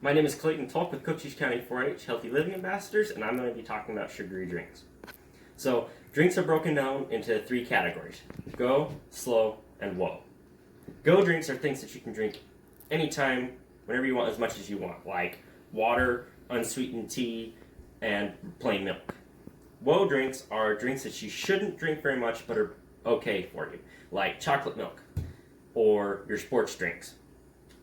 My name is Clayton Tulk with Cochise County 4-H Healthy Living Ambassadors, and I'm going to be talking about sugary drinks. So, drinks are broken down into three categories: go, slow, and whoa. Go drinks are things that you can drink anytime, whenever you want, as much as you want, like water, unsweetened tea, and plain milk. Whoa drinks are drinks that you shouldn't drink very much but are okay for you, like chocolate milk or your sports drinks.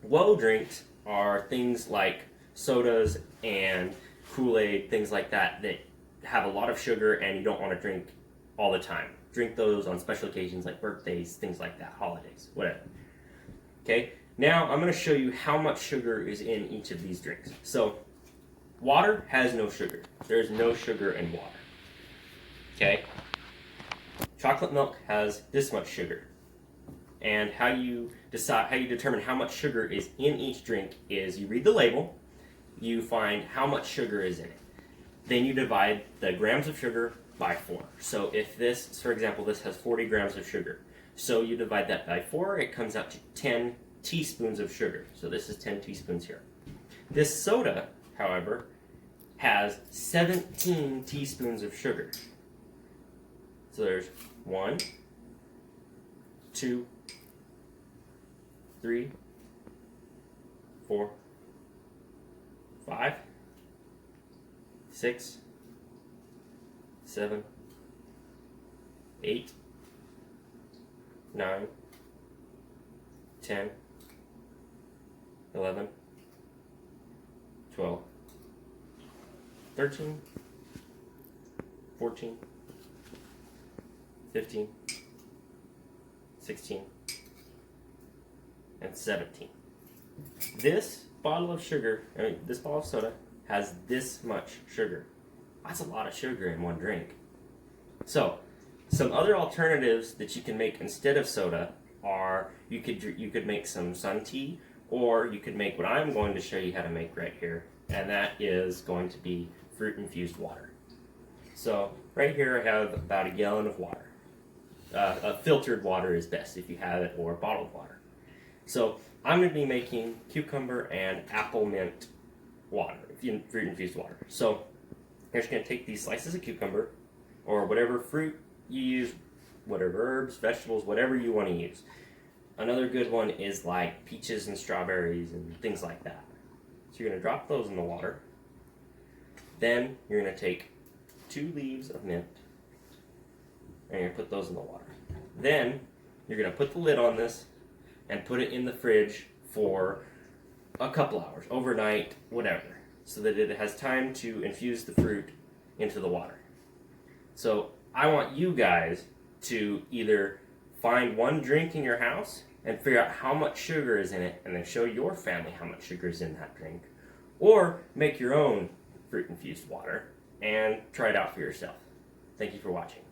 Whoa drinks are things like sodas and Kool-Aid, things like that have a lot of sugar and you don't want to drink all the time. Drink those on special occasions like birthdays, things like that, holidays, whatever. Okay, now I'm going to show you how much sugar is in each of these drinks. So, water has no sugar. There's no sugar in water. Okay, chocolate milk has this much sugar. And how you determine how much sugar is in each drink is you read the label, you find how much sugar is in it. Then you divide the grams of sugar by 4. So if this, for example, this has 40 grams of sugar. So you divide that by 4, it comes out to 10 teaspoons of sugar. So this is 10 teaspoons here. This soda, however, has 17 teaspoons of sugar. So there's 1, 2, 3, 4, 5, 6, 7, 8, 9, 10, 11, 12, 13, 14, 15, 16, and 17. This bottle of soda has this much sugar. That's a lot of sugar in one drink. So, some other alternatives that you can make instead of soda are you could make some sun tea, or you could make what I'm going to show you how to make right here, and that is going to be fruit infused water. So, right here I have about a gallon of water. Filtered water is best if you have it, or bottled water. So I'm going to be making cucumber and apple mint water, fruit infused water. So you're just going to take these slices of cucumber, or whatever fruit you use, whatever herbs, vegetables, whatever you want to use. Another good one is like peaches and strawberries and things like that. So you're going to drop those in the water. Then you're going to take 2 leaves of mint and you're going to put those in the water. Then you're going to put the lid on this and put it in the fridge for a couple hours, overnight, whatever, so that it has time to infuse the fruit into the water. So I want you guys to either find one drink in your house and figure out how much sugar is in it and then show your family how much sugar is in that drink, or make your own fruit infused water and try it out for yourself. Thank you for watching.